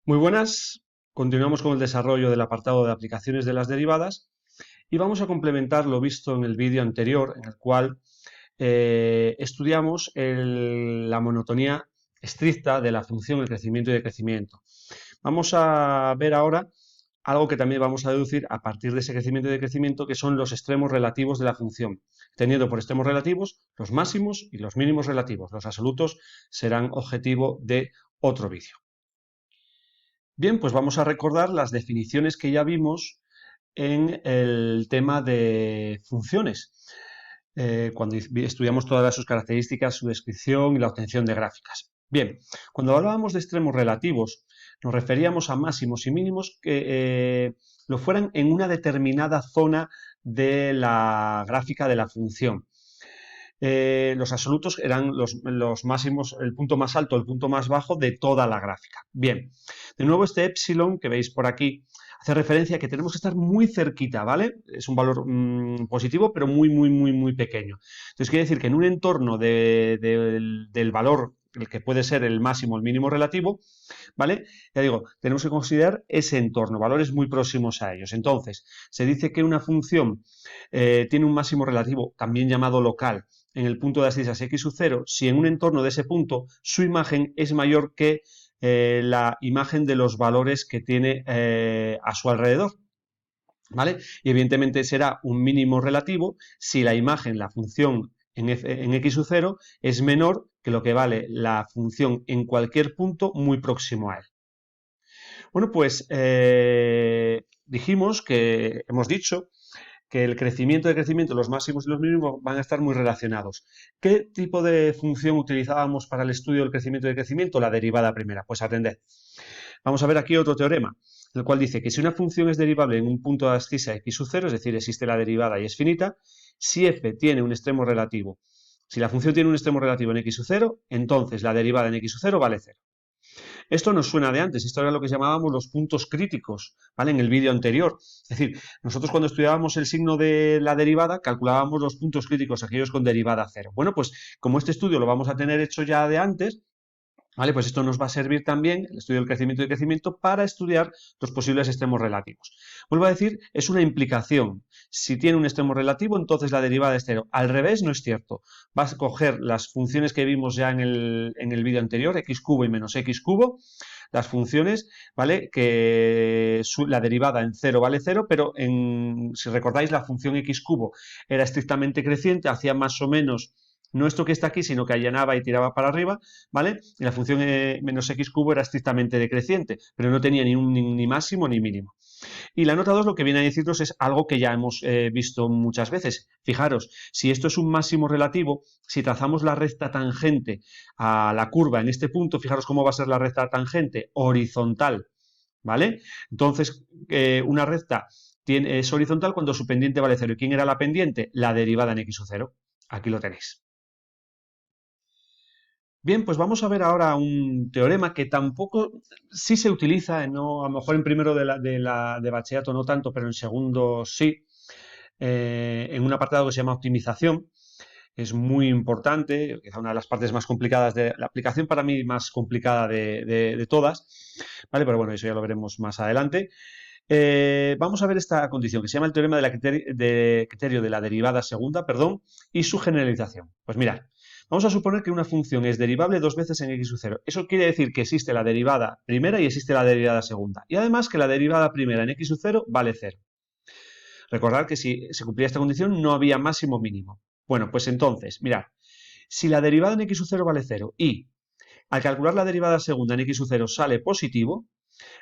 Muy buenas, continuamos con el desarrollo del apartado de aplicaciones de las derivadas y vamos a complementar lo visto en el vídeo anterior, en el cual estudiamos la monotonía estricta de la función el crecimiento y decrecimiento. Vamos a ver ahora algo que también vamos a deducir a partir de ese crecimiento y decrecimiento, que son los extremos relativos de la función, teniendo por extremos relativos los máximos y los mínimos relativos. Los absolutos serán objetivo de otro vídeo. Bien, pues vamos a recordar las definiciones que ya vimos en el tema de funciones, cuando estudiamos todas sus características, su descripción y la obtención de gráficas. Bien, cuando hablábamos de extremos relativos, nos referíamos a máximos y mínimos que lo fueran en una determinada zona de la gráfica de la función. Los absolutos eran los máximos, el punto más alto, el punto más bajo de toda la gráfica. Bien, de nuevo este epsilon que veis por aquí hace referencia a que tenemos que estar muy cerquita, ¿vale? Es un valor positivo, pero muy pequeño. Entonces quiere decir que en un entorno del valor, el que puede ser el máximo, el mínimo relativo, ¿vale? Ya digo, tenemos que considerar ese entorno, valores muy próximos a ellos. Entonces, se dice que una función tiene un máximo relativo, también llamado local, en el punto de las disas x sub 0, si en un entorno de ese punto su imagen es mayor que la imagen de los valores que tiene a su alrededor. ¿Vale? Y evidentemente será un mínimo relativo si la imagen, la función en x sub 0 es menor que lo que vale la función en cualquier punto muy próximo a él. Bueno, pues hemos dicho que el crecimiento y decrecimiento, los máximos y los mínimos van a estar muy relacionados. ¿Qué tipo de función utilizábamos para el estudio del crecimiento y decrecimiento? La derivada primera. Pues atended. Vamos a ver aquí otro teorema, el cual dice que si una función es derivable en un punto de abscisa x sub 0, es decir, existe la derivada y es finita, si f tiene un extremo relativo, si la función tiene un extremo relativo en x sub 0, entonces la derivada en x sub 0 vale 0. Esto nos suena de antes, esto era lo que llamábamos los puntos críticos, ¿vale? En el vídeo anterior. Es decir, nosotros cuando estudiábamos el signo de la derivada, calculábamos los puntos críticos, aquellos con derivada cero. Bueno, pues como este estudio lo vamos a tener hecho ya de antes, ¿vale? Pues esto nos va a servir también, el estudio del crecimiento y decrecimiento, para estudiar los posibles extremos relativos. Vuelvo a decir, es una implicación. Si tiene un extremo relativo, entonces la derivada es cero. Al revés, no es cierto. Vas a coger las funciones que vimos ya en el vídeo anterior, x cubo y menos x cubo, las funciones, ¿vale? Que la derivada en cero vale cero, pero si recordáis, la función x cubo era estrictamente creciente, hacía más o menos no esto que está aquí, sino que allanaba y tiraba para arriba, ¿vale? Y la función menos x cubo era estrictamente decreciente, pero no tenía ni máximo ni mínimo. Y la nota 2 lo que viene a decirnos es algo que ya hemos visto muchas veces. Fijaros, si esto es un máximo relativo, si trazamos la recta tangente a la curva en este punto, fijaros cómo va a ser la recta tangente horizontal, ¿vale? Entonces, una recta es horizontal cuando su pendiente vale 0. ¿Y quién era la pendiente? La derivada en x sub 0. Aquí lo tenéis. Bien, pues vamos a ver ahora un teorema que tampoco sí se utiliza, no, a lo mejor en primero de bachillerato no tanto, pero en segundo sí, en un apartado que se llama optimización. Es muy importante, quizá una de las partes más complicadas de la aplicación, para mí más complicada de todas, ¿vale? Pero bueno, eso ya lo veremos más adelante. Vamos a ver esta condición que se llama el teorema criterio de la derivada segunda, perdón, y su generalización. Pues mirad, vamos a suponer que una función es derivable dos veces en x sub 0. Eso quiere decir que existe la derivada primera y existe la derivada segunda. Y además que la derivada primera en x sub 0 vale 0. Recordad que si se cumplía esta condición no había máximo mínimo. Bueno, pues entonces, mirad, si la derivada en x sub 0 vale 0 y al calcular la derivada segunda en x sub 0 sale positivo,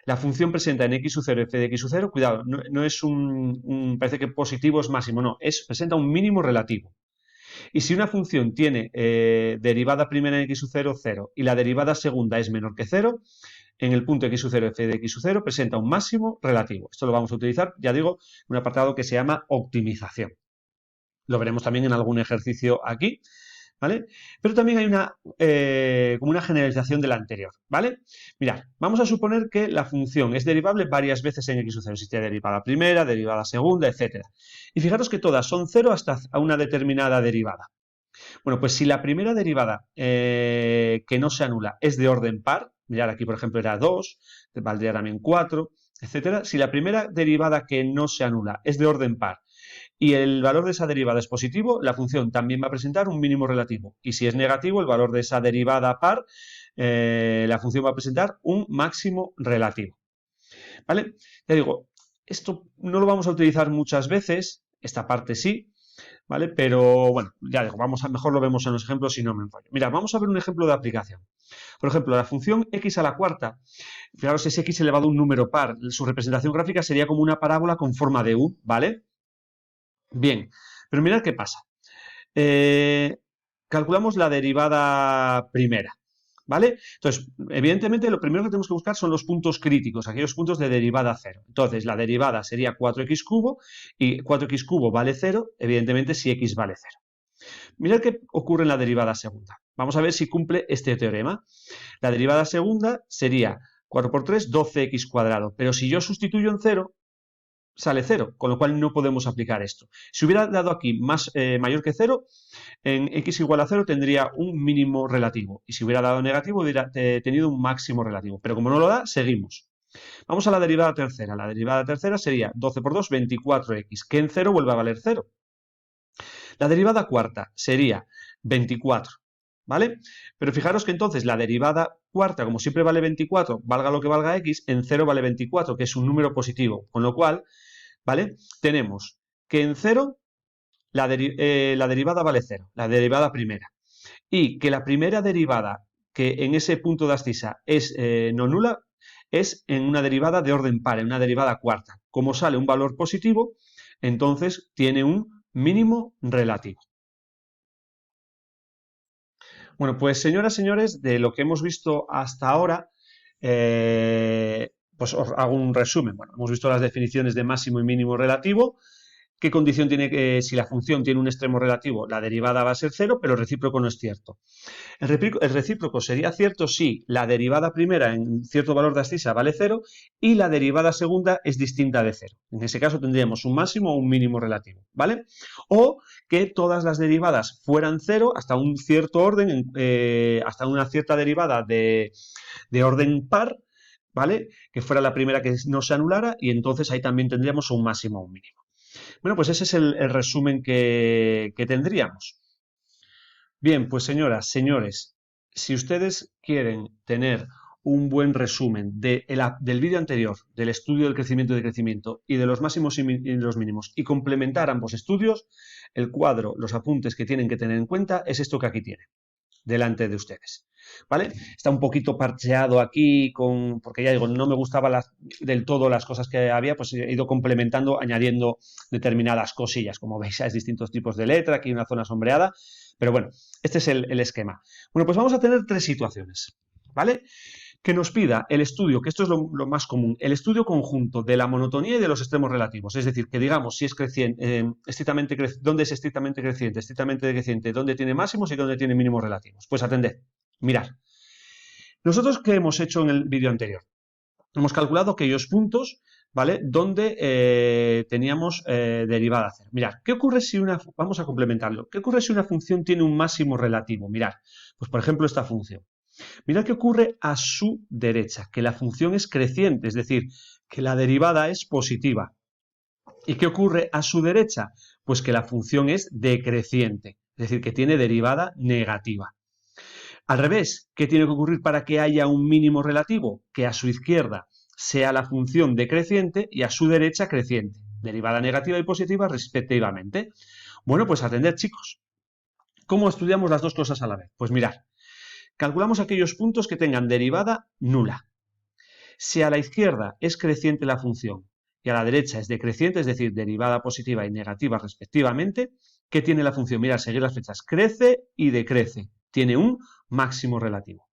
la función presenta en x sub 0 f de x sub 0, cuidado, no es parece que positivo es máximo, no, presenta un mínimo relativo. Y si una función tiene derivada primera en x sub 0, 0, y la derivada segunda es menor que 0, en el punto x sub 0, f de x sub 0 presenta un máximo relativo. Esto lo vamos a utilizar, ya digo, en un apartado que se llama optimización. Lo veremos también en algún ejercicio aquí, ¿vale? Pero también hay como una generalización de la anterior, ¿vale? Mirad, vamos a suponer que la función es derivable varias veces en x sub 0. Existe derivada primera, derivada segunda, etc. Y fijaros que todas son 0 hasta a una determinada derivada. Bueno, pues si la primera derivada que no se anula es de orden par, mirad aquí por ejemplo era 2, valdría también 4, etcétera. Si la primera derivada que no se anula es de orden par y el valor de esa derivada es positivo, la función también va a presentar un mínimo relativo. Y si es negativo, el valor de esa derivada par, la función va a presentar un máximo relativo. ¿Vale? Ya digo, esto no lo vamos a utilizar muchas veces, esta parte sí, ¿vale? Pero bueno, ya digo, mejor lo vemos en los ejemplos y no me enrollo. Mira, vamos a ver un ejemplo de aplicación. Por ejemplo, la función x a la cuarta, fijaros, es x elevado a un número par. Su representación gráfica sería como una parábola con forma de u, ¿vale? Bien, pero mirad qué pasa. Eh, calculamos la derivada primera, ¿vale? Entonces, evidentemente, lo primero que tenemos que buscar son los puntos críticos, aquellos puntos de derivada cero. Entonces, la derivada sería 4x cubo y 4x cubo vale 0, evidentemente, si x vale 0. Mirad qué ocurre en la derivada segunda. Vamos a ver si cumple este teorema. La derivada segunda sería 4 por 3, 12x cuadrado. Pero si yo sustituyo en 0, sale 0, con lo cual no podemos aplicar esto. Si hubiera dado aquí mayor que 0, en x igual a 0 tendría un mínimo relativo. Y si hubiera dado negativo, hubiera tenido un máximo relativo. Pero como no lo da, seguimos. Vamos a la derivada tercera. La derivada tercera sería 12 por 2, 24x, que en 0 vuelve a valer 0. La derivada cuarta sería 24, ¿vale? Pero fijaros que entonces la derivada cuarta, como siempre vale 24, valga lo que valga x, en 0 vale 24, que es un número positivo. Con lo cual, ¿vale? Tenemos que en 0 la derivada vale 0, la derivada primera. Y que la primera derivada que en ese punto de abscisa es no nula, es en una derivada de orden par, en una derivada cuarta. Como sale un valor positivo, entonces tiene un mínimo relativo. Bueno, pues señoras, señores, de lo que hemos visto hasta ahora, pues os hago un resumen. Bueno, hemos visto las definiciones de máximo y mínimo relativo. ¿Qué condición tiene que, si la función tiene un extremo relativo, la derivada va a ser 0, pero el recíproco no es cierto? El recíproco sería cierto si la derivada primera en cierto valor de abscisa vale 0 y la derivada segunda es distinta de 0. En ese caso tendríamos un máximo o un mínimo relativo, ¿vale? O que todas las derivadas fueran 0 hasta un cierto orden, hasta una cierta derivada de orden par, ¿vale? Que fuera la primera que no se anulara y entonces ahí también tendríamos un máximo o un mínimo. Bueno, pues ese es el resumen que tendríamos. Bien, pues señoras, señores, si ustedes quieren tener un buen resumen del vídeo anterior, del estudio del crecimiento y decrecimiento y de los máximos y los mínimos, y complementar ambos estudios, el cuadro, los apuntes que tienen que tener en cuenta es esto que aquí tienen, delante de ustedes. ¿Vale? Está un poquito parcheado aquí, porque ya digo, no me gustaba del todo las cosas que había, pues he ido complementando, añadiendo determinadas cosillas. Como veis, hay distintos tipos de letra, aquí hay una zona sombreada, pero bueno, este es el esquema. Bueno, pues vamos a tener tres situaciones, ¿vale? Que nos pida el estudio, que esto es lo más común, el estudio conjunto de la monotonía y de los extremos relativos. Es decir, que digamos si es creciente, dónde es estrictamente decreciente, dónde tiene máximos y dónde tiene mínimos relativos. Pues atended, mirad. Nosotros, ¿qué hemos hecho en el vídeo anterior? Hemos calculado aquellos puntos, ¿vale? Donde teníamos derivada cero. Mirad, ¿qué ocurre si vamos a complementarlo, ¿qué ocurre si una función tiene un máximo relativo? Mirad, pues por ejemplo esta función. Mirad qué ocurre a su derecha, que la función es creciente, es decir, que la derivada es positiva. ¿Y qué ocurre a su derecha? Pues que la función es decreciente, es decir, que tiene derivada negativa. Al revés, ¿qué tiene que ocurrir para que haya un mínimo relativo? Que a su izquierda sea la función decreciente y a su derecha creciente, derivada negativa y positiva respectivamente. Bueno, pues atended, chicos. ¿Cómo estudiamos las dos cosas a la vez? Pues mirad, calculamos aquellos puntos que tengan derivada nula. Si a la izquierda es creciente la función y a la derecha es decreciente, es decir, derivada positiva y negativa respectivamente, ¿qué tiene la función? Mirad, seguir las flechas. Crece y decrece. Tiene un máximo relativo.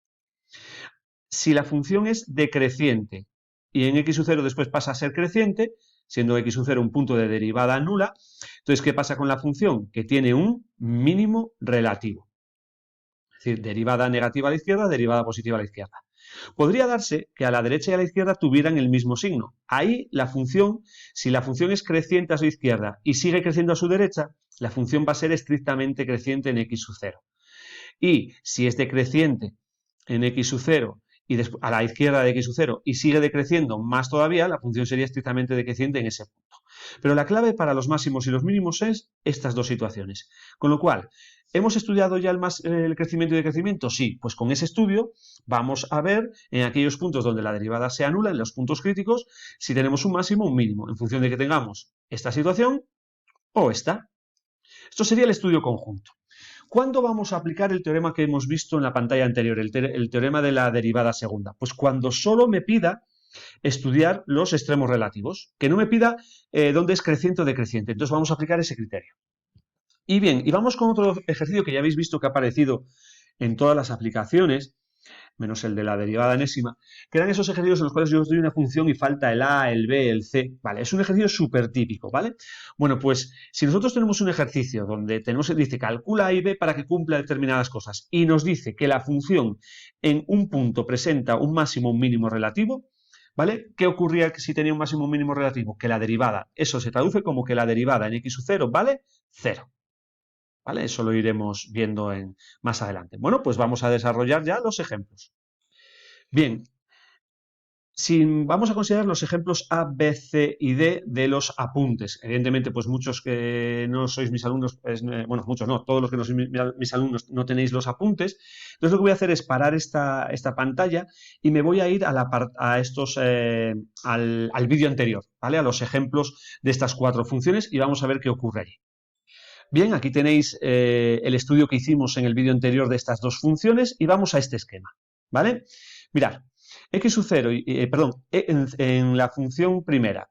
Si la función es decreciente y en x sub 0 después pasa a ser creciente, siendo x sub 0 un punto de derivada nula, entonces, ¿qué pasa con la función? Que tiene un mínimo relativo. Es decir, derivada negativa a la izquierda, derivada positiva a la izquierda. Podría darse que a la derecha y a la izquierda tuvieran el mismo signo. Ahí la función, si la función es creciente a su izquierda y sigue creciendo a su derecha, la función va a ser estrictamente creciente en x sub 0. Y si es decreciente en x sub 0 y a la izquierda de x sub 0 y sigue decreciendo más todavía, la función sería estrictamente decreciente en ese punto. Pero la clave para los máximos y los mínimos es estas dos situaciones. Con lo cual, ¿hemos estudiado ya el crecimiento y decrecimiento? Sí, pues con ese estudio vamos a ver en aquellos puntos donde la derivada sea nula, en los puntos críticos, si tenemos un máximo o un mínimo, en función de que tengamos esta situación o esta. Esto sería el estudio conjunto. ¿Cuándo vamos a aplicar el teorema que hemos visto en la pantalla anterior, el teorema de la derivada segunda? Pues cuando solo me pida estudiar los extremos relativos, que no me pida dónde es creciente o decreciente. Entonces vamos a aplicar ese criterio. Y bien, y vamos con otro ejercicio que ya habéis visto que ha aparecido en todas las aplicaciones, menos el de la derivada enésima, que eran esos ejercicios en los cuales yo os doy una función y falta el a, el b, el c, ¿vale? Es un ejercicio súper típico, ¿vale? Bueno, pues si nosotros tenemos un ejercicio donde dice calcula a y b para que cumpla determinadas cosas y nos dice que la función en un punto presenta un máximo o un mínimo relativo, ¿vale? ¿Qué ocurría si tenía un máximo o un mínimo relativo? Que la derivada, eso se traduce como que la derivada en x sub 0 vale 0. ¿Vale? Eso lo iremos viendo más adelante. Bueno, pues vamos a desarrollar ya los ejemplos. Bien, vamos a considerar los ejemplos A, B, C y D de los apuntes. Evidentemente, pues muchos que no sois mis alumnos, bueno, muchos no, todos los que no sois mis alumnos no tenéis los apuntes. Entonces lo que voy a hacer es parar esta pantalla y me voy a ir al vídeo anterior, ¿vale? A los ejemplos de estas 4 funciones y vamos a ver qué ocurre allí. Bien, aquí tenéis el estudio que hicimos en el vídeo anterior de estas 2 funciones y vamos a este esquema, ¿vale? Mirad, x sub 0, en la función primera,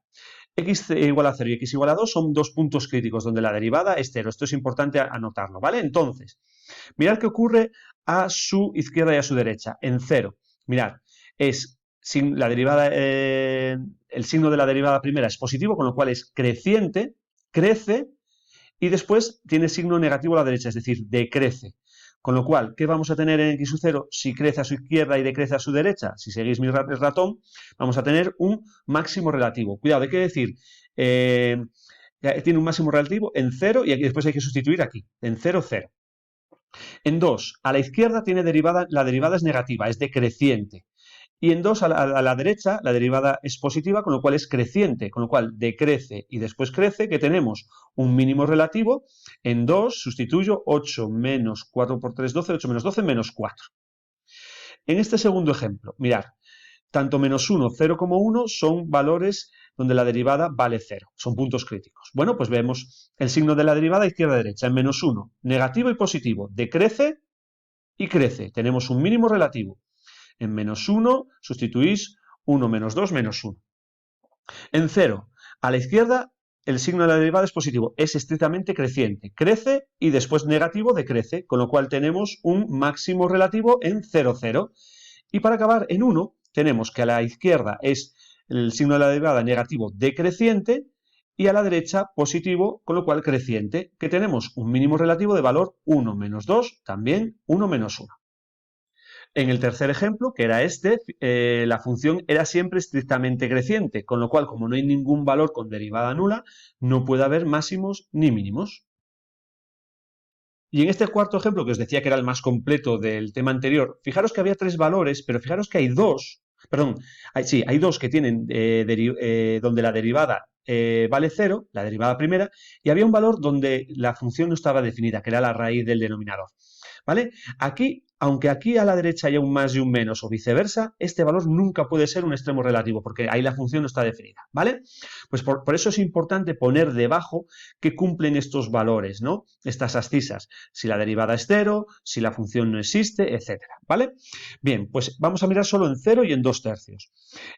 x igual a 0 y x igual a 2 son 2 puntos críticos donde la derivada es 0. Esto es importante anotarlo, ¿vale? Entonces, mirad qué ocurre a su izquierda y a su derecha. En 0, mirad, la derivada, el signo de la derivada primera es positivo, con lo cual es creciente, crece, y después tiene signo negativo a la derecha, es decir, decrece. Con lo cual, ¿qué vamos a tener en x sub 0 si crece a su izquierda y decrece a su derecha? Si seguís mi ratón, vamos a tener un máximo relativo. Cuidado, hay que decir, tiene un máximo relativo en 0 y aquí después hay que sustituir aquí, en 0, 0. En 2, a la izquierda tiene la derivada es negativa, es decreciente. Y en 2, a la derecha, la derivada es positiva, con lo cual es creciente, con lo cual decrece y después crece, que tenemos un mínimo relativo. En 2 sustituyo 8 menos 4 por 3, 12, 8 menos 12, menos 4. En este segundo ejemplo, mirad, tanto menos 1, 0 como 1 son valores donde la derivada vale 0, son puntos críticos. Bueno, pues vemos el signo de la derivada izquierda-derecha. En menos 1, negativo y positivo, decrece y crece. Tenemos un mínimo relativo. En menos 1 sustituís 1 menos 2 menos 1. En 0, a la izquierda, el signo de la derivada es positivo, es estrictamente creciente. Crece y después negativo decrece, con lo cual tenemos un máximo relativo en 0, 0. Y para acabar en 1, tenemos que a la izquierda es el signo de la derivada negativo decreciente y a la derecha positivo, con lo cual creciente, que tenemos un mínimo relativo de valor 1 menos 2, también 1 menos 1. En el tercer ejemplo, que era la función era siempre estrictamente creciente, con lo cual, como no hay ningún valor con derivada nula, no puede haber máximos ni mínimos. Y en este cuarto ejemplo, que os decía que era el más completo del tema anterior, fijaros que había 3 valores, pero fijaros que hay 2, hay 2 que tienen donde la derivada vale 0, la derivada primera, y había un valor donde la función no estaba definida, que era la raíz del denominador. ¿Vale? Aquí, aunque aquí a la derecha haya un más y un menos o viceversa, este valor nunca puede ser un extremo relativo, porque ahí la función no está definida, ¿vale? Pues por eso es importante poner debajo que cumplen estos valores, ¿no? Estas abscisas, si la derivada es 0, si la función no existe, etcétera, ¿vale? Bien, pues vamos a mirar solo en 0 y en 2 tercios.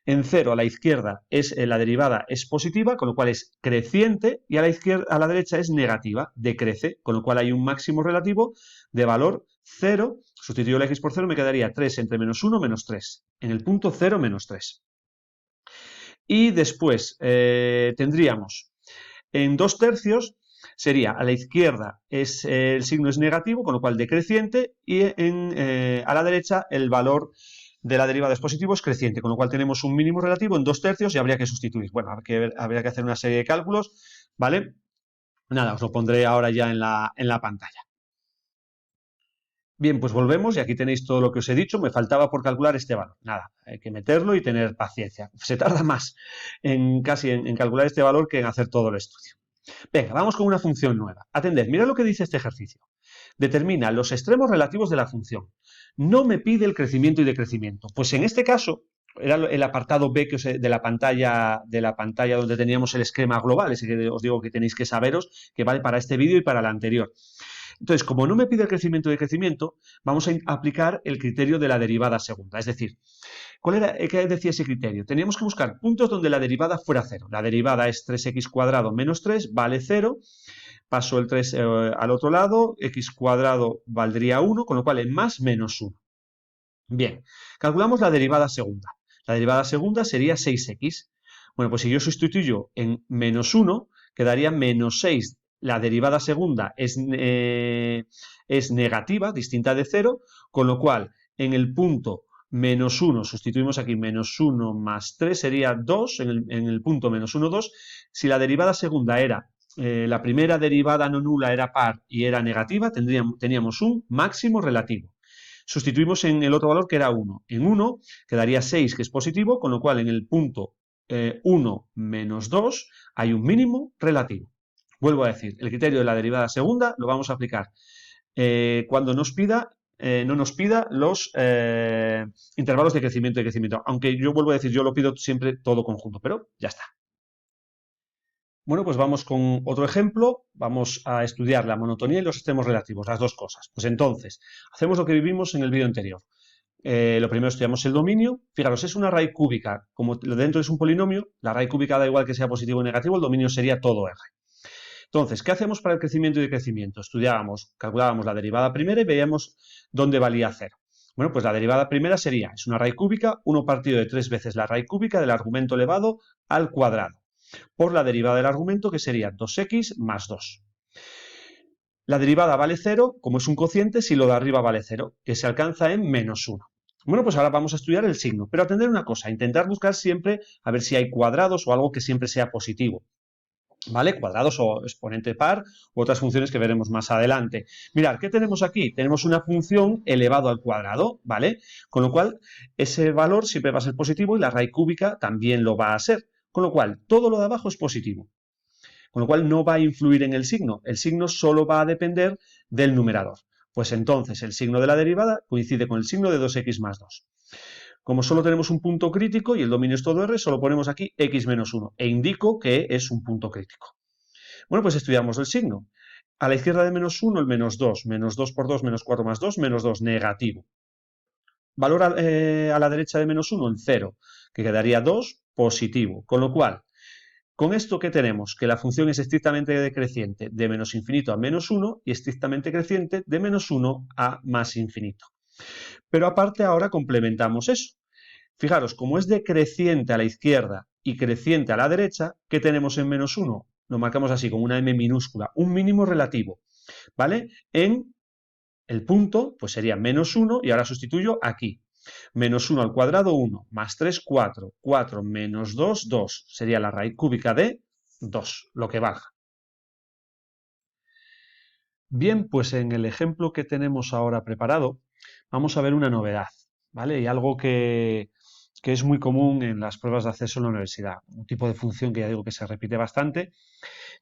En 0 a la izquierda la derivada es positiva, con lo cual es creciente, y a la derecha es negativa, decrece, con lo cual hay un máximo relativo de valor 0, sustituyo la x por 0, me quedaría 3 entre menos 1 menos 3, en el punto 0 menos 3. Y después tendríamos en 2 tercios, sería a la izquierda el signo es negativo, con lo cual decreciente, y a la derecha el valor de la derivada es positivo es creciente, con lo cual tenemos un mínimo relativo en 2/3 y habría que sustituir. Bueno, habría que hacer una serie de cálculos, ¿vale? Nada, os lo pondré ahora ya en la pantalla. Bien, pues volvemos y aquí tenéis todo lo que os he dicho. Me faltaba por calcular este valor. Nada, hay que meterlo y tener paciencia. Se tarda más casi en calcular este valor que en hacer todo el estudio. Venga, vamos con una función nueva. Atended, mira lo que dice este ejercicio. Determina los extremos relativos de la función. No me pide el crecimiento y decrecimiento. Pues en este caso, era el apartado B de la pantalla donde teníamos el esquema global, ese que os digo que tenéis que saberos, que vale para este vídeo y para el anterior. Entonces, como no me pide el crecimiento y decrecimiento, vamos a aplicar el criterio de la derivada segunda. Es decir, ¿qué decía ese criterio? Teníamos que buscar puntos donde la derivada fuera 0. La derivada es 3x² menos 3, vale 0. Paso el 3 al otro lado, x² valdría 1, con lo cual es más menos 1. Bien, calculamos la derivada segunda. La derivada segunda sería 6x. Bueno, pues si yo sustituyo en menos 1, quedaría menos 6. La derivada segunda es negativa, distinta de 0, con lo cual en el punto menos 1, sustituimos aquí menos 1 más 3, sería 2, en el punto menos 1, 2. Si la derivada segunda era, la primera derivada no nula era par y era negativa, teníamos un máximo relativo. Sustituimos en el otro valor que era 1. En 1 quedaría 6, que es positivo, con lo cual en el punto 1 menos 2 hay un mínimo relativo. Vuelvo a decir, el criterio de la derivada segunda lo vamos a aplicar cuando no nos pida los intervalos de crecimiento y decrecimiento. Aunque yo vuelvo a decir, yo lo pido siempre todo conjunto, pero ya está. Bueno, pues vamos con otro ejemplo. Vamos a estudiar la monotonía y los extremos relativos, las dos cosas. Pues entonces, hacemos lo que vivimos en el vídeo anterior. Lo primero estudiamos el dominio. Fijaros, es una raíz cúbica. Como dentro es un polinomio, la raíz cúbica da igual que sea positivo o negativo, el dominio sería todo R. Entonces, ¿qué hacemos para el crecimiento y decrecimiento? Calculábamos la derivada primera y veíamos dónde valía 0. Bueno, pues la derivada primera es una raíz cúbica, 1 partido de 3 veces la raíz cúbica del argumento elevado al cuadrado, por la derivada del argumento, que sería 2x más 2. La derivada vale 0, como es un cociente, si lo de arriba vale 0, que se alcanza en menos 1. Bueno, pues ahora vamos a estudiar el signo, pero atender una cosa, intentar buscar siempre a ver si hay cuadrados o algo que siempre sea positivo. ¿Vale? Cuadrados o exponente par u otras funciones que veremos más adelante. Mirad, ¿qué tenemos aquí? Tenemos una función elevado al cuadrado, ¿vale? Con lo cual, ese valor siempre va a ser positivo y la raíz cúbica también lo va a ser. Con lo cual, todo lo de abajo es positivo. Con lo cual, no va a influir en el signo. El signo solo va a depender del numerador. Pues entonces, el signo de la derivada coincide con el signo de 2x más 2. Como solo tenemos un punto crítico y el dominio es todo R, solo ponemos aquí x menos 1 e indico que es un punto crítico. Bueno, pues estudiamos el signo. A la izquierda de menos 1, el menos 2. Menos 2 por 2, menos 4 más 2, menos 2, negativo. Valor a la derecha de menos 1, el 0, que quedaría 2, positivo. Con lo cual, con esto, ¿qué tenemos? Que la función es estrictamente decreciente de menos infinito a menos 1 y estrictamente creciente de menos 1 a más infinito. Pero aparte ahora complementamos eso. Fijaros, como es decreciente a la izquierda y creciente a la derecha, ¿qué tenemos en menos 1? Lo marcamos así, con una m minúscula, un mínimo relativo, ¿vale? En el punto, pues sería menos 1 y ahora sustituyo aquí. Menos 1 al cuadrado, 1, más 3, 4, 4 menos 2, 2. Sería la raíz cúbica de 2, lo que baja. Bien, pues en el ejemplo que tenemos ahora preparado, vamos a ver una novedad, ¿vale? Y algo que es muy común en las pruebas de acceso en la universidad. Un tipo de función que ya digo que se repite bastante,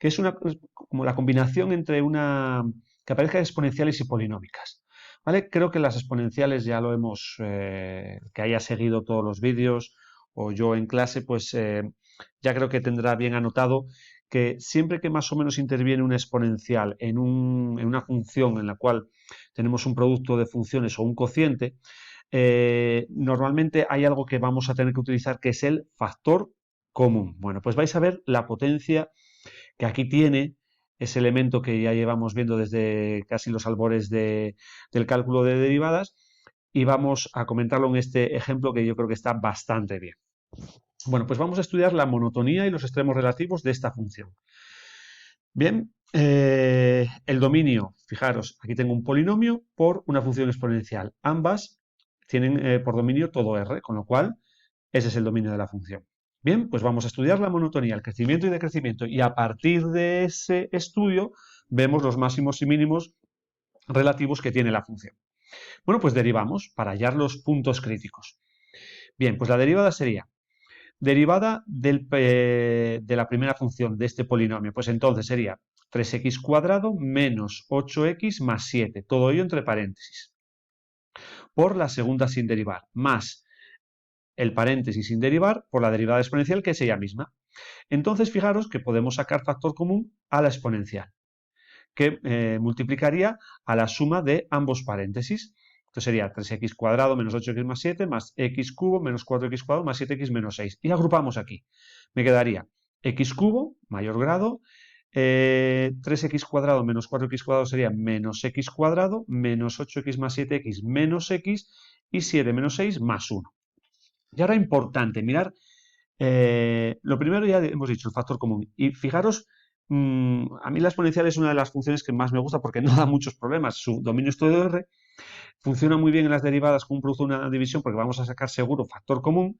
que es como la combinación entre que aparezcan exponenciales y polinómicas. ¿Vale? Creo que las exponenciales ya lo hemos, que haya seguido todos los vídeos o yo en clase, pues ya creo que tendrá bien anotado que siempre que más o menos interviene una exponencial en una función en la cual tenemos un producto de funciones o un cociente, normalmente hay algo que vamos a tener que utilizar que es el factor común. Bueno, pues vais a ver la potencia que aquí tiene ese elemento que ya llevamos viendo desde casi los albores del cálculo de derivadas y vamos a comentarlo en este ejemplo que yo creo que está bastante bien. Bueno, pues vamos a estudiar la monotonía y los extremos relativos de esta función. Bien, el dominio, fijaros, aquí tengo un polinomio por una función exponencial. Ambas tienen por dominio todo R, con lo cual ese es el dominio de la función. Bien, pues vamos a estudiar la monotonía, el crecimiento y decrecimiento, y a partir de ese estudio vemos los máximos y mínimos relativos que tiene la función. Bueno, pues derivamos para hallar los puntos críticos. Bien, pues la derivada sería derivada de la primera función de este polinomio. Pues entonces sería 3x cuadrado menos 8x más 7, todo ello entre paréntesis, por la segunda sin derivar, más el paréntesis sin derivar por la derivada exponencial, que es ella misma. Entonces, fijaros que podemos sacar factor común a la exponencial, que multiplicaría a la suma de ambos paréntesis. Entonces sería 3x cuadrado menos 8x más 7 más x cubo menos 4x cuadrado más 7x menos 6. Y agrupamos aquí. Me quedaría x cubo, mayor grado, 3x cuadrado menos 4x cuadrado sería menos x cuadrado, menos 8x más 7x menos x, y 7 menos 6 más 1. Y ahora importante, mirar, lo primero ya hemos dicho, el factor común. Y fijaros, a mí la exponencial es una de las funciones que más me gusta porque no da muchos problemas. Su dominio es todo R, funciona muy bien en las derivadas con un producto de una división porque vamos a sacar seguro factor común.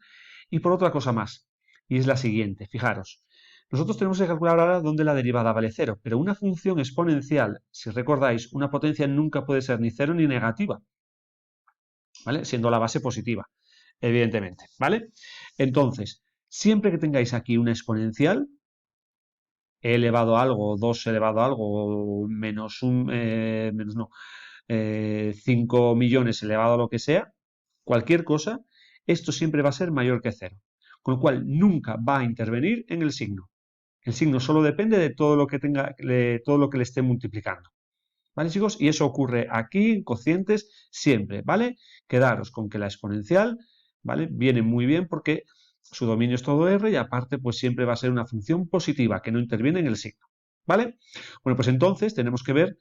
Y por otra cosa más, y es la siguiente, fijaros. Nosotros tenemos que calcular ahora dónde la derivada vale 0, pero una función exponencial, si recordáis, una potencia nunca puede ser ni 0 ni negativa, ¿vale? Siendo la base positiva, evidentemente, ¿vale? Entonces, siempre que tengáis aquí una exponencial, e elevado a algo, 2 elevado a algo, menos un, menos no, 5 millones elevado a lo que sea, cualquier cosa, esto siempre va a ser mayor que 0. Con lo cual, nunca va a intervenir en el signo. El signo solo depende de todo lo que tenga, todo lo que le esté multiplicando. ¿Vale, chicos? Y eso ocurre aquí, en cocientes, siempre, ¿vale? Quedaros con que la exponencial, ¿vale? Viene muy bien porque su dominio es todo R y aparte, pues siempre va a ser una función positiva que no interviene en el signo, ¿vale? Bueno, pues entonces tenemos que ver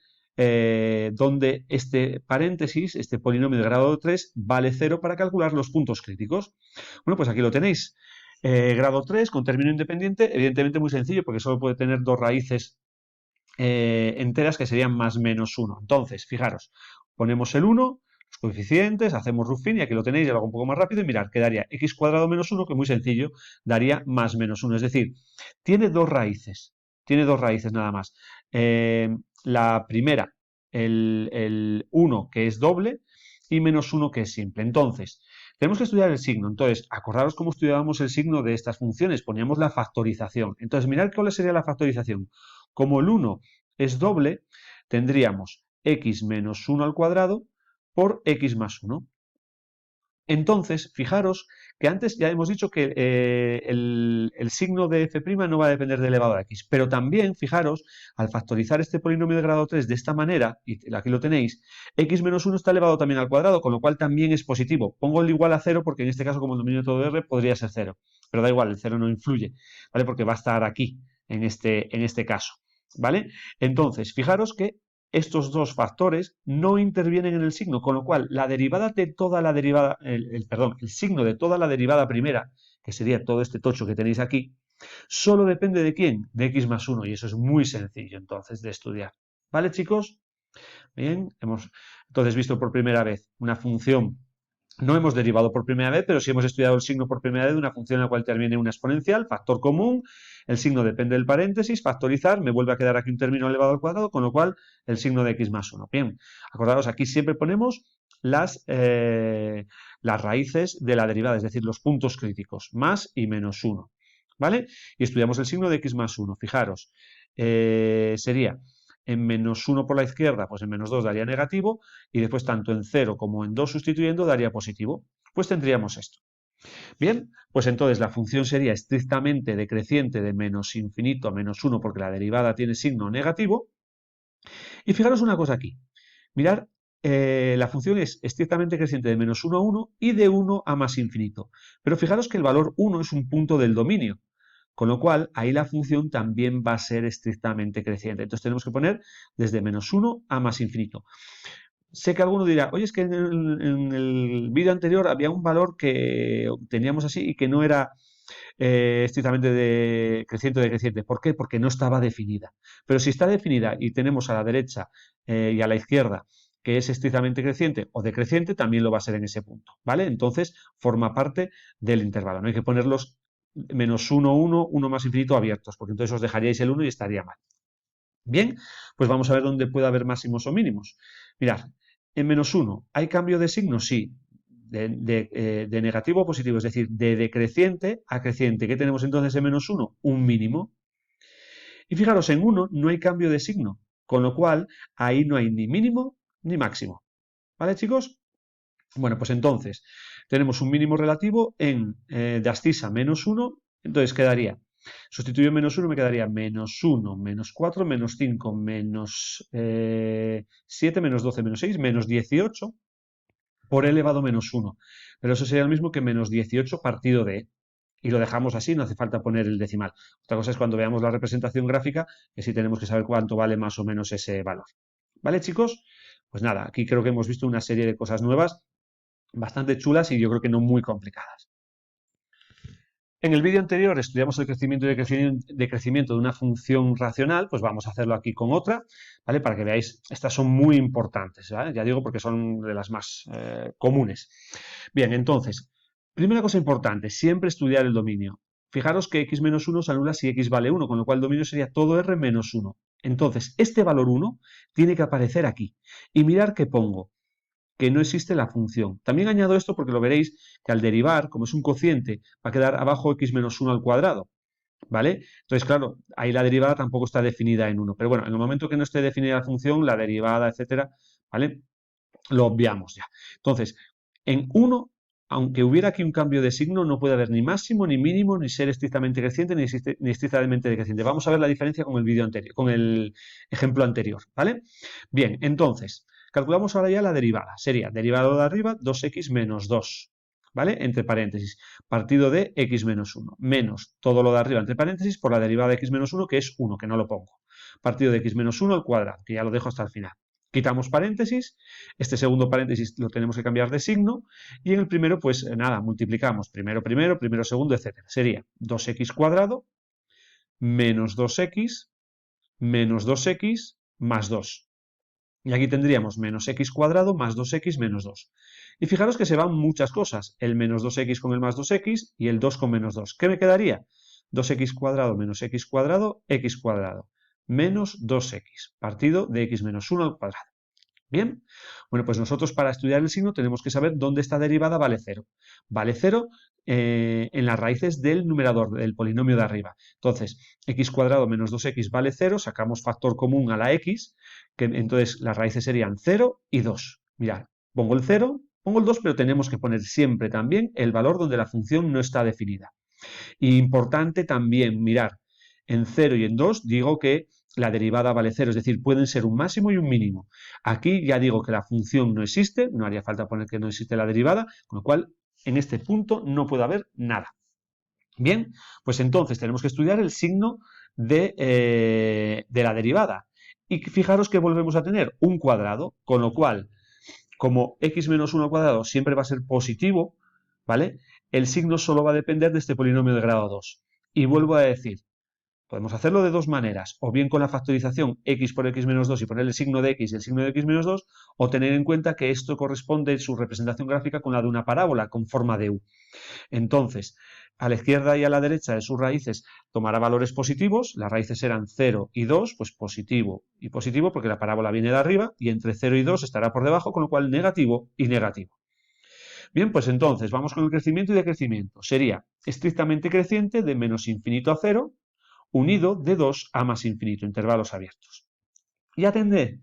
dónde este paréntesis, este polinomio de grado 3, vale 0 para calcular los puntos críticos. Bueno, pues aquí lo tenéis. Grado 3 con término independiente, evidentemente muy sencillo porque solo puede tener dos raíces enteras que serían más menos 1. Entonces, fijaros, ponemos el 1, los coeficientes, hacemos root-fin y aquí lo tenéis, ya lo hago un poco más rápido y mirad, quedaría x cuadrado menos 1, que muy sencillo, daría más menos 1. Es decir, tiene dos raíces nada más. La primera, el 1, que es doble, y menos 1, que es simple. Entonces, tenemos que estudiar el signo. Entonces, acordaros cómo estudiábamos el signo de estas funciones. Poníamos la factorización. Entonces, mirad cuál sería la factorización. Como el 1 es doble, tendríamos x menos 1 al cuadrado por x más 1. Entonces, fijaros que antes ya hemos dicho que el signo de f' no va a depender de elevado a x, pero también, fijaros, al factorizar este polinomio de grado 3 de esta manera, y aquí lo tenéis, x menos 1 está elevado también al cuadrado, con lo cual también es positivo. Pongo el igual a 0 porque en este caso, como el dominio de todo R, podría ser 0, pero da igual, el 0 no influye, ¿vale? Porque va a estar aquí, en este caso, ¿vale? Entonces, fijaros que estos dos factores no intervienen en el signo, con lo cual la derivada de toda la derivada, el signo de toda la derivada primera, que sería todo este tocho que tenéis aquí, solo depende de quién, de x más 1, y eso es muy sencillo entonces de estudiar. ¿Vale, chicos? Bien, hemos entonces visto por primera vez una función. No hemos derivado por primera vez, pero sí hemos estudiado el signo por primera vez de una función en la cual termine una exponencial, factor común, el signo depende del paréntesis, factorizar, me vuelve a quedar aquí un término elevado al cuadrado, con lo cual el signo de x más 1. Bien, acordaros, aquí siempre ponemos las raíces de la derivada, es decir, los puntos críticos, más y menos 1. ¿Vale? Y estudiamos el signo de x más 1. Fijaros, sería en menos 1 por la izquierda, pues en menos 2 daría negativo, y después tanto en 0 como en 2 sustituyendo daría positivo. Pues tendríamos esto. Bien, pues entonces la función sería estrictamente decreciente de menos infinito a menos 1 porque la derivada tiene signo negativo. Y fijaros una cosa aquí. Mirad, la función es estrictamente creciente de menos 1 a 1 y de 1 a más infinito. Pero fijaros que el valor 1 es un punto del dominio. Con lo cual, ahí la función también va a ser estrictamente creciente. Entonces tenemos que poner desde menos 1 a más infinito. Sé que alguno dirá, oye, es que en el vídeo anterior había un valor que teníamos así y que no era estrictamente creciente o decreciente. ¿Por qué? Porque no estaba definida. Pero si está definida y tenemos a la derecha y a la izquierda que es estrictamente creciente o decreciente, también lo va a ser en ese punto, ¿vale? Entonces, forma parte del intervalo. No hay que ponerlos menos 1, 1, 1 más infinito abiertos, porque entonces os dejaríais el 1 y estaría mal. Bien, pues vamos a ver dónde puede haber máximos o mínimos. Mirad, en menos 1, ¿hay cambio de signo? Sí. De negativo a positivo, es decir, de decreciente a creciente. ¿Qué tenemos entonces en menos 1? Un mínimo. Y fijaros, en 1 no hay cambio de signo, con lo cual ahí no hay ni mínimo ni máximo. ¿Vale, chicos? Bueno, pues entonces tenemos un mínimo relativo en de abscisa menos 1, entonces quedaría, sustituyo menos 1, me quedaría menos 1, menos 4, menos 5, menos 7, menos 12, menos 6, menos 18 por e elevado menos 1. Pero eso sería lo mismo que menos 18 partido de e. Y lo dejamos así, no hace falta poner el decimal. Otra cosa es cuando veamos la representación gráfica, que sí tenemos que saber cuánto vale más o menos ese valor. ¿Vale, chicos? Pues nada, aquí creo que hemos visto una serie de cosas nuevas bastante chulas y yo creo que no muy complicadas. En el vídeo anterior estudiamos el crecimiento y decrecimiento de una función racional, pues vamos a hacerlo aquí con otra, ¿vale? Para que veáis, estas son muy importantes, ¿vale? Ya digo porque son de las más comunes. Bien, entonces, primera cosa importante, siempre estudiar el dominio. Fijaros que x menos 1 se anula si x vale 1, con lo cual el dominio sería todo r menos 1. Entonces, este valor 1 tiene que aparecer aquí. Y mirar qué pongo, que no existe la función. También añado esto porque lo veréis que al derivar, como es un cociente, va a quedar abajo x menos 1 al cuadrado, ¿vale? Entonces, claro, ahí la derivada tampoco está definida en 1. Pero bueno, en el momento que no esté definida la función, la derivada, etcétera, ¿vale? Lo obviamos ya. Entonces, en 1, aunque hubiera aquí un cambio de signo, no puede haber ni máximo, ni mínimo, ni ser estrictamente creciente, ni estrictamente decreciente. Vamos a ver la diferencia con el vídeo anterior, con el ejemplo anterior, ¿vale? Bien, entonces, calculamos ahora ya la derivada. Sería derivado de arriba, 2x menos 2, ¿vale? Entre paréntesis, partido de x menos 1, menos todo lo de arriba entre paréntesis por la derivada de x menos 1, que es 1, que no lo pongo. Partido de x menos 1 al cuadrado, que ya lo dejo hasta el final. Quitamos paréntesis, este segundo paréntesis lo tenemos que cambiar de signo, y en el primero, pues nada, multiplicamos primero, segundo, etcétera. Sería 2x cuadrado menos 2x menos 2x más 2. Y aquí tendríamos menos x cuadrado más 2x menos 2. Y fijaros que se van muchas cosas, el menos 2x con el más 2x y el 2 con menos 2. ¿Qué me quedaría? 2x cuadrado menos x cuadrado menos 2x, partido de x menos 1 al cuadrado. Bien, bueno, pues nosotros para estudiar el signo tenemos que saber dónde esta derivada vale 0. Vale 0 en las raíces del numerador, del polinomio de arriba. Entonces, x cuadrado menos 2x vale 0, sacamos factor común a la x, que entonces las raíces serían 0 y 2. Mirad, pongo el 0, pongo el 2, pero tenemos que poner siempre también el valor donde la función no está definida. Y importante también mirar, en 0 y en 2 digo que la derivada vale 0, es decir, pueden ser un máximo y un mínimo. Aquí ya digo que la función no existe, no haría falta poner que no existe la derivada, con lo cual en este punto no puede haber nada. Bien, pues entonces tenemos que estudiar el signo de la derivada. Y fijaros que volvemos a tener un cuadrado, con lo cual, como x menos 1 al cuadrado siempre va a ser positivo, ¿vale? El signo solo va a depender de este polinomio de grado 2. Y vuelvo a decir, podemos hacerlo de dos maneras, o bien con la factorización x por x menos 2 y poner el signo de x y el signo de x menos 2, o tener en cuenta que esto corresponde en su representación gráfica con la de una parábola con forma de U. Entonces, a la izquierda y a la derecha de sus raíces tomará valores positivos, las raíces eran 0 y 2, pues positivo y positivo porque la parábola viene de arriba, y entre 0 y 2 estará por debajo, con lo cual negativo y negativo. Bien, pues entonces vamos con el crecimiento y decrecimiento. Sería estrictamente creciente de menos infinito a 0, unido de 2 a más infinito, intervalos abiertos. Y atended,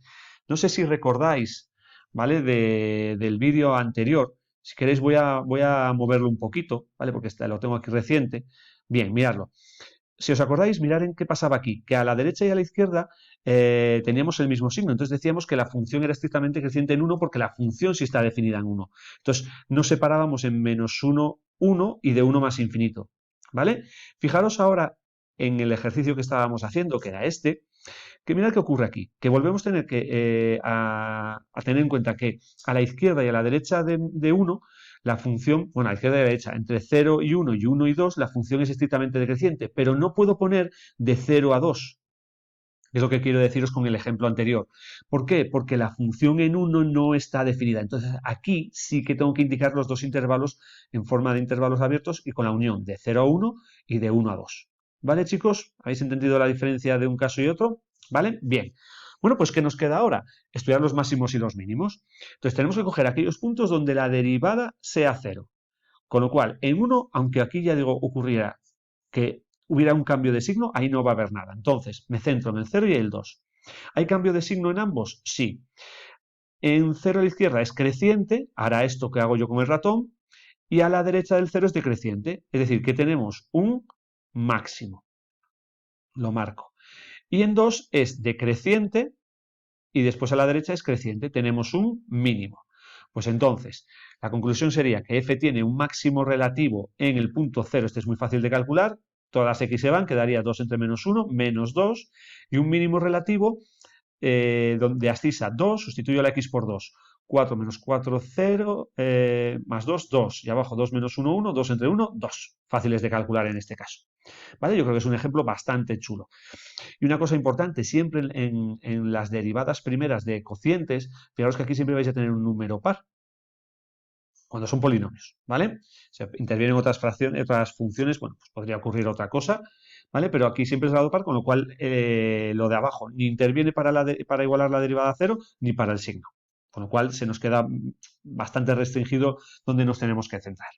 no sé si recordáis, ¿vale? Del vídeo anterior, si queréis voy a moverlo un poquito, ¿vale? Porque lo tengo aquí reciente. Bien, miradlo. Si os acordáis, mirad en qué pasaba aquí, que a la derecha y a la izquierda teníamos el mismo signo, entonces decíamos que la función era estrictamente creciente en 1 porque la función sí está definida en 1. Entonces, nos separábamos en menos 1, 1 y de 1 más infinito, ¿vale? Fijaros ahora en el ejercicio que estábamos haciendo, que era este, que mirad qué ocurre aquí, que volvemos a tener a tener en cuenta que a la izquierda y a la derecha de 1, la función, bueno, a la izquierda y a la derecha, entre 0 y 1 y 1 y 2, la función es estrictamente decreciente, pero no puedo poner de 0 a 2, Es lo que quiero deciros con el ejemplo anterior. ¿Por qué? Porque la función en 1 no está definida. Entonces, aquí sí que tengo que indicar los dos intervalos en forma de intervalos abiertos y con la unión de 0 a 1 y de 1 a 2. ¿Vale, chicos? ¿Habéis entendido la diferencia de un caso y otro? ¿Vale? Bien. Bueno, pues ¿qué nos queda ahora? Estudiar los máximos y los mínimos. Entonces, tenemos que coger aquellos puntos donde la derivada sea 0. Con lo cual, en 1, aunque aquí ya digo ocurriera que hubiera un cambio de signo, ahí no va a haber nada. Entonces, me centro en el 0 y el 2. ¿Hay cambio de signo en ambos? Sí. En 0 a la izquierda es creciente, hará esto que hago yo con el ratón, y a la derecha del 0 es decreciente. Es decir, que tenemos un máximo. Lo marco. Y en 2 es decreciente y después a la derecha es creciente. Tenemos un mínimo. Pues entonces, la conclusión sería que f tiene un máximo relativo en el punto 0. Este es muy fácil de calcular. Todas las x se van, quedaría 2 entre menos 1, menos 2. Y un mínimo relativo donde ascisa 2, sustituyo la x por 2. 4 menos 4, 0, más 2, 2. Y abajo 2 menos 1, 1, 2 entre 1, 2. Fáciles de calcular en este caso. ¿Vale? Yo creo que es un ejemplo bastante chulo. Y una cosa importante, siempre en las derivadas primeras de cocientes, fijaros que aquí siempre vais a tener un número par cuando son polinomios, ¿vale? Se intervienen otras fracciones, otras funciones, bueno, pues podría ocurrir otra cosa, ¿vale? Pero aquí siempre es grado par, con lo cual lo de abajo ni interviene para igualar la derivada a cero, ni para el signo. Con lo cual se nos queda bastante restringido donde nos tenemos que centrar.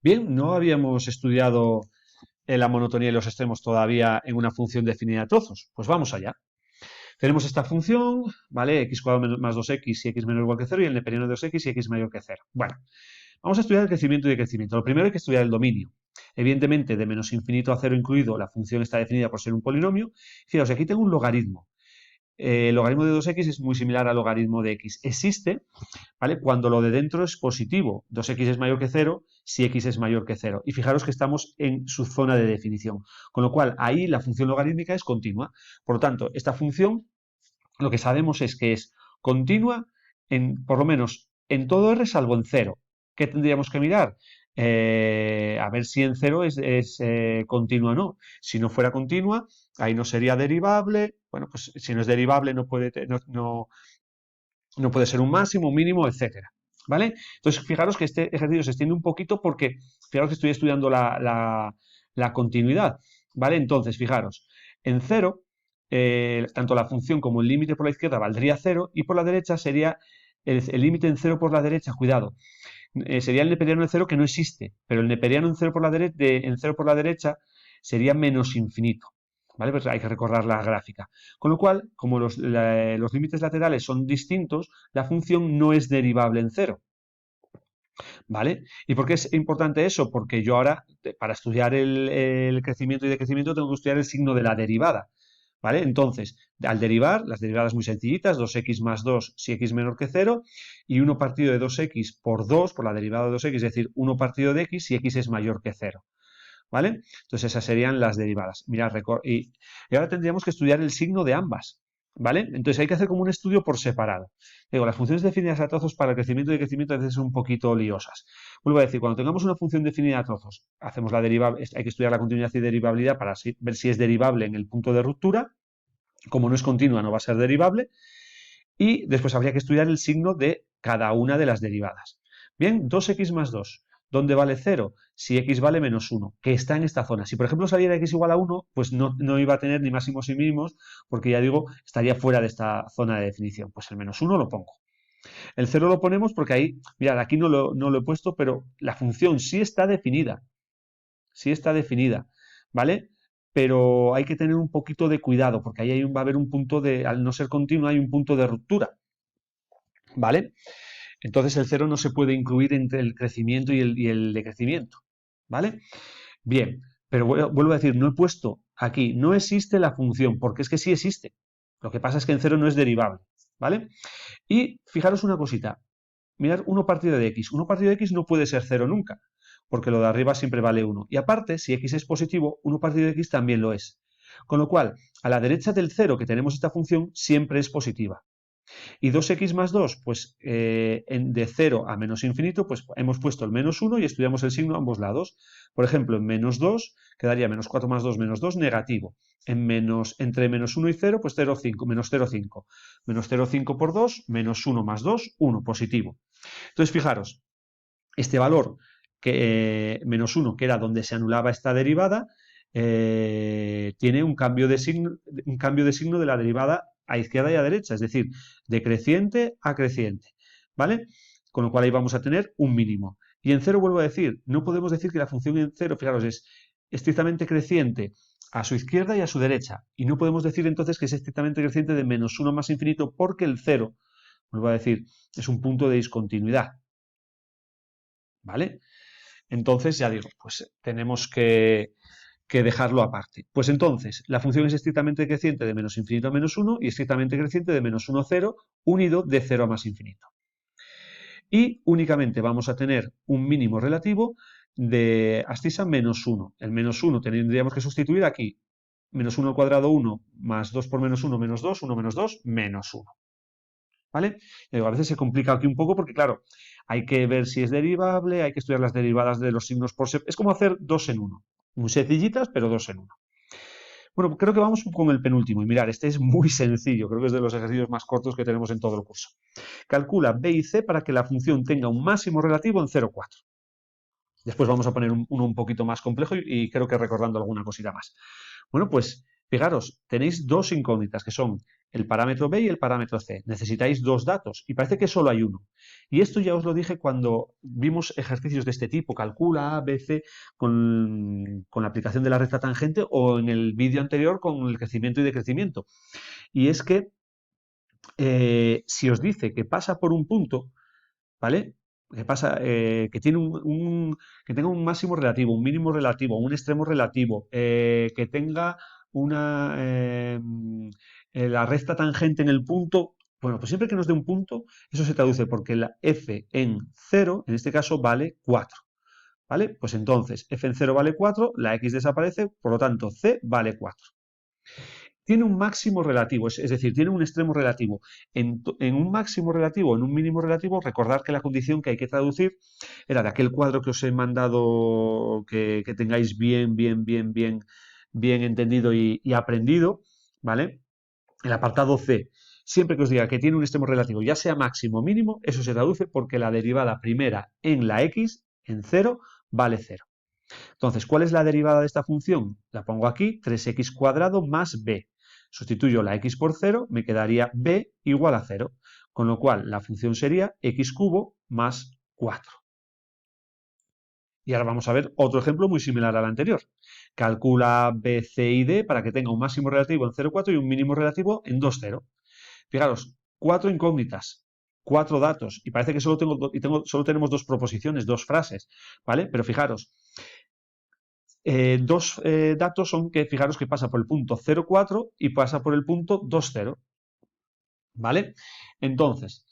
Bien, no habíamos estudiado la monotonía y los extremos todavía en una función definida de trozos. Pues vamos allá. Tenemos esta función, ¿vale? X cuadrado más 2x y x menor o igual que 0 y el neperiano de 2x y x mayor que 0. Bueno, vamos a estudiar el crecimiento y decrecimiento. Lo primero hay que estudiar el dominio. Evidentemente, de menos infinito a 0 incluido, la función está definida por ser un polinomio. Fijaos, aquí tengo un logaritmo. El logaritmo de 2x es muy similar al logaritmo de x. Existe, ¿vale? Cuando lo de dentro es positivo. 2x es mayor que 0 si x es mayor que 0. Y fijaros que estamos en su zona de definición. Con lo cual, ahí la función logarítmica es continua. Por lo tanto, esta función lo que sabemos es que es continua por lo menos en todo R salvo en 0. ¿Qué tendríamos que mirar? A ver si en 0 es continua o no. Si no fuera continua, ahí no sería derivable. Bueno, pues si no es derivable no puede ser un máximo, un mínimo, etcétera. ¿Vale? Entonces, fijaros que este ejercicio se extiende un poquito porque, fijaros que estoy estudiando la continuidad. ¿Vale? Entonces, fijaros, en 0 tanto la función como el límite por la izquierda valdría 0 y por la derecha sería el límite en 0 por la derecha, cuidado, sería el neperiano en 0 que no existe, pero el neperiano en 0 por la derecha sería menos infinito. ¿Vale? Pues hay que recordar la gráfica. Con lo cual, como los límites laterales son distintos, la función no es derivable en 0. ¿Vale? ¿Y por qué es importante eso? Porque yo ahora, para estudiar el crecimiento y decrecimiento, tengo que estudiar el signo de la derivada. ¿Vale? Entonces, al derivar, las derivadas muy sencillitas, 2x más 2 si x menor que 0, y 1 partido de 2x por 2, por la derivada de 2x, es decir, 1 partido de x si x es mayor que 0. ¿Vale? Entonces, esas serían las derivadas. Mirad, y ahora tendríamos que estudiar el signo de ambas. ¿Vale? Entonces hay que hacer como un estudio por separado. Digo, las funciones definidas a trozos para el crecimiento y decrecimiento a veces son un poquito liosas. Vuelvo a decir, cuando tengamos una función definida a trozos, hacemos la derivable, hay que estudiar la continuidad y derivabilidad para ver si es derivable en el punto de ruptura. Como no es continua, no va a ser derivable. Y después habría que estudiar el signo de cada una de las derivadas. Bien, 2x más 2. ¿Dónde vale 0? Si x vale menos 1, que está en esta zona. Si, por ejemplo, saliera x igual a 1, pues no iba a tener ni máximos ni mínimos, porque ya digo, estaría fuera de esta zona de definición. Pues el menos 1 lo pongo. El 0 lo ponemos porque ahí, mirad, aquí no lo he puesto, pero la función sí está definida. Sí está definida, ¿vale? Pero hay que tener un poquito de cuidado, porque ahí va a haber un punto al no ser continua, hay un punto de ruptura, ¿vale? Entonces el 0 no se puede incluir entre el crecimiento y el decrecimiento, ¿vale? Bien, pero vuelvo a decir, no he puesto aquí, no existe la función, porque es que sí existe. Lo que pasa es que en 0 no es derivable, ¿vale? Y fijaros una cosita, mirad 1 partido de x. 1 partido de x no puede ser 0 nunca, porque lo de arriba siempre vale 1. Y aparte, si x es positivo, 1 partido de x también lo es. Con lo cual, a la derecha del 0 que tenemos esta función siempre es positiva. Y 2x más 2, pues de 0 a menos infinito, pues hemos puesto el menos 1 y estudiamos el signo a ambos lados. Por ejemplo, en menos 2 quedaría menos 4 más 2 menos 2 negativo. entre menos 1 y 0, pues 0,5, menos 0,5. Menos 0,5 por 2, menos 1 más 2, 1, positivo. Entonces, fijaros, este valor, menos 1, que era donde se anulaba esta derivada, tiene un cambio de signo de la derivada a izquierda y a derecha, es decir, de creciente a creciente, ¿vale? Con lo cual ahí vamos a tener un mínimo. Y en cero vuelvo a decir, no podemos decir que la función en cero, fijaros, es estrictamente creciente a su izquierda y a su derecha. Y no podemos decir entonces que es estrictamente creciente de menos 1 más infinito porque el cero, vuelvo a decir, es un punto de discontinuidad, ¿vale? Entonces, ya digo, pues tenemos que dejarlo aparte. Pues entonces, la función es estrictamente creciente de menos infinito a menos 1 y estrictamente creciente de menos 1 a 0 unido de 0 a más infinito. Y únicamente vamos a tener un mínimo relativo de abscisa menos 1. El menos 1 tendríamos que sustituir aquí. Menos 1 al cuadrado 1 más 2 por menos 1 menos 2, 1 menos 2, menos 1. ¿Vale? A veces se complica aquí un poco porque, claro, hay que ver si es derivable, hay que estudiar las derivadas de los signos por separado. Es como hacer 2 en 1. Muy sencillitas, pero 2 en 1. Bueno, creo que vamos con el penúltimo. Y mirar, este es muy sencillo. Creo que es de los ejercicios más cortos que tenemos en todo el curso. Calcula b y c para que la función tenga un máximo relativo en 0,4. Después vamos a poner uno un poquito más complejo y creo que recordando alguna cosita más. Bueno, pues fijaros, tenéis dos incógnitas que son el parámetro B y el parámetro C. Necesitáis dos datos y parece que solo hay uno. Y esto ya os lo dije cuando vimos ejercicios de este tipo, calcula A, B, C con la aplicación de la recta tangente o en el vídeo anterior con el crecimiento y decrecimiento. Y es que si os dice que pasa por un punto, ¿vale? Que pasa, que tiene que tenga un máximo relativo, un mínimo relativo, un extremo relativo, que tenga la recta tangente en el punto. Bueno, pues siempre que nos dé un punto, eso se traduce porque la f en 0, en este caso, vale 4. ¿Vale? Pues entonces, f en 0 vale 4, la x desaparece, por lo tanto, c vale 4. Tiene un máximo relativo, es decir, tiene un extremo relativo. En un máximo relativo, en un mínimo relativo, recordad que la condición que hay que traducir era de aquel cuadro que os he mandado, que tengáis bien entendido y aprendido, ¿vale? El apartado C, siempre que os diga que tiene un extremo relativo, ya sea máximo o mínimo, eso se traduce porque la derivada primera en la x, en 0, vale 0. Entonces, ¿cuál es la derivada de esta función? La pongo aquí, 3x cuadrado más b. Sustituyo la x por 0, me quedaría b igual a 0, con lo cual la función sería x cubo más 4. Y ahora vamos a ver otro ejemplo muy similar al anterior. Calcula b, c y d para que tenga un máximo relativo en 0,4 y un mínimo relativo en 2,0. Fijaros, 4 incógnitas, 4 datos, y parece que solo tenemos dos proposiciones, dos frases, ¿vale? Pero fijaros, dos datos son que, fijaros que pasa por el punto 0,4 y pasa por el punto 2,0, ¿vale? Entonces,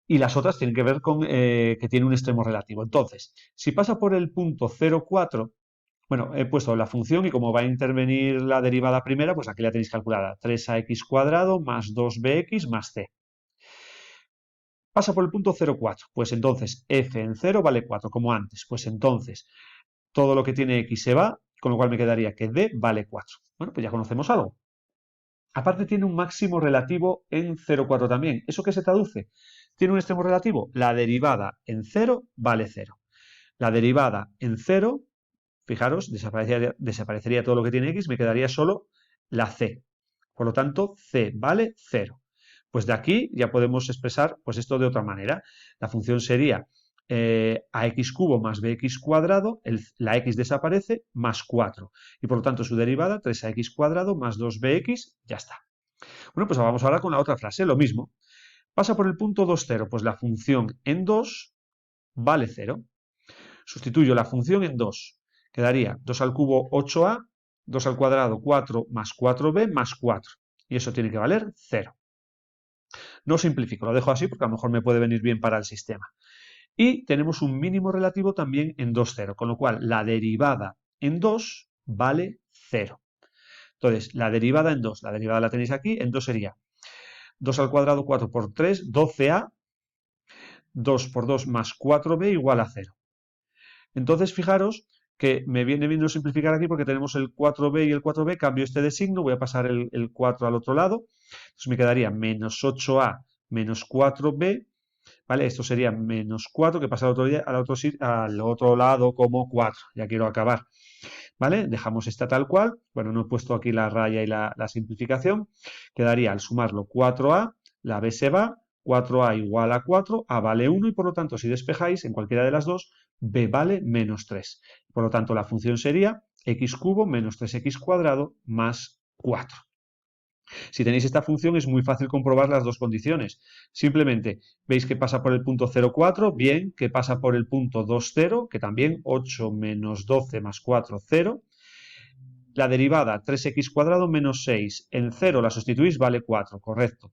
y las otras tienen que ver con que tiene un extremo relativo. Entonces, si pasa por el punto 0,4, bueno, he puesto la función y como va a intervenir la derivada primera, pues aquí la tenéis calculada. 3ax cuadrado más 2bx más c. Pasa por el punto 0,4, pues entonces f en 0 vale 4, como antes. Pues entonces todo lo que tiene x se va, con lo cual me quedaría que d vale 4. Bueno, pues ya conocemos algo. Aparte tiene un máximo relativo en 0,4 también. ¿Eso qué se traduce? ¿Tiene un extremo relativo? La derivada en 0 vale 0. La derivada en 0, fijaros, desaparecería todo lo que tiene x, me quedaría solo la c. Por lo tanto, c vale 0. Pues de aquí ya podemos expresar pues esto de otra manera. La función sería ax cubo más bx cuadrado, la x desaparece, más 4. Y por lo tanto su derivada, 3ax cuadrado más 2bx, ya está. Bueno, pues vamos ahora con la otra frase, lo mismo. Pasa por el punto 2,0, pues la función en 2 vale 0. Sustituyo la función en 2. Quedaría 2 al cubo 8a, 2 al cuadrado 4 más 4b más 4. Y eso tiene que valer 0. No simplifico, lo dejo así porque a lo mejor me puede venir bien para el sistema. Y tenemos un mínimo relativo también en 2,0, con lo cual la derivada en 2 vale 0. Entonces, la derivada en 2, la derivada la tenéis aquí, en 2 sería 2 al cuadrado, 4 por 3, 12a, 2 por 2 más 4b igual a 0. Entonces, fijaros que me viene bien no simplificar aquí porque tenemos el 4b y el 4b, cambio este de signo, voy a pasar el 4 al otro lado, entonces me quedaría menos 8a menos 4b, ¿vale? Esto sería menos 4 que pasa al otro lado como 4, ya quiero acabar, ¿vale? Dejamos esta tal cual, bueno, no he puesto aquí la raya y la simplificación, quedaría al sumarlo 4a, la b se va, 4a igual a 4, a vale 1 y por lo tanto si despejáis en cualquiera de las dos, b vale menos 3. Por lo tanto la función sería x cubo menos 3x cuadrado más 4. Si tenéis esta función es muy fácil comprobar las dos condiciones. Simplemente veis que pasa por el punto 0,4, bien, que pasa por el punto 2,0, que también 8 menos 12 más 4, 0. La derivada 3x cuadrado menos 6. En 0 la sustituís, vale 4, correcto.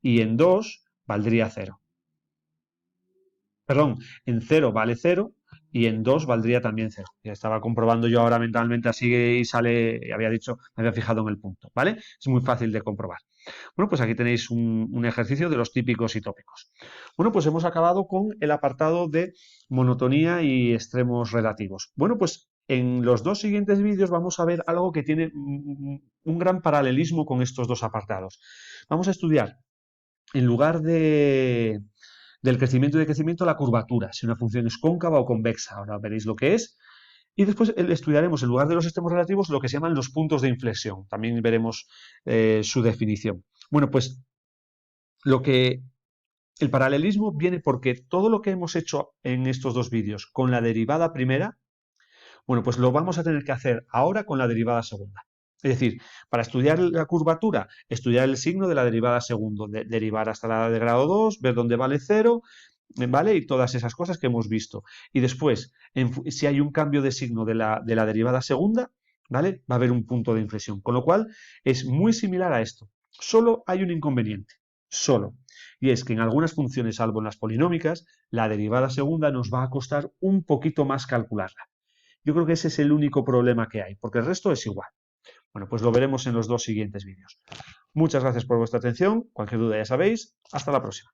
Y en 2 valdría 0. Perdón, en 0 vale 0 y en 2 valdría también 0. Ya estaba comprobando yo ahora mentalmente así y sale, había dicho, me había fijado en el punto, ¿vale? Es muy fácil de comprobar. Bueno, pues aquí tenéis un ejercicio de los típicos y tópicos. Bueno, pues hemos acabado con el apartado de monotonía y extremos relativos. Bueno, pues en los dos siguientes vídeos vamos a ver algo que tiene un gran paralelismo con estos dos apartados. Vamos a estudiar, en lugar del crecimiento y decrecimiento, la curvatura, si una función es cóncava o convexa. Ahora veréis lo que es. Y después estudiaremos, en lugar de los extremos relativos, lo que se llaman los puntos de inflexión. También veremos su definición. Bueno, pues el paralelismo viene porque todo lo que hemos hecho en estos dos vídeos con la derivada primera, bueno, pues lo vamos a tener que hacer ahora con la derivada segunda. Es decir, para estudiar la curvatura, estudiar el signo de la derivada segundo, derivar hasta la de grado 2, ver dónde vale 0, ¿vale? Y todas esas cosas que hemos visto. Y después, si hay un cambio de signo de la derivada segunda, ¿vale? Va a haber un punto de inflexión. Con lo cual, es muy similar a esto. Solo hay un inconveniente. Solo. Y es que en algunas funciones, salvo en las polinómicas, la derivada segunda nos va a costar un poquito más calcularla. Yo creo que ese es el único problema que hay, porque el resto es igual. Bueno, pues lo veremos en los dos siguientes vídeos. Muchas gracias por vuestra atención. Cualquier duda ya sabéis. Hasta la próxima.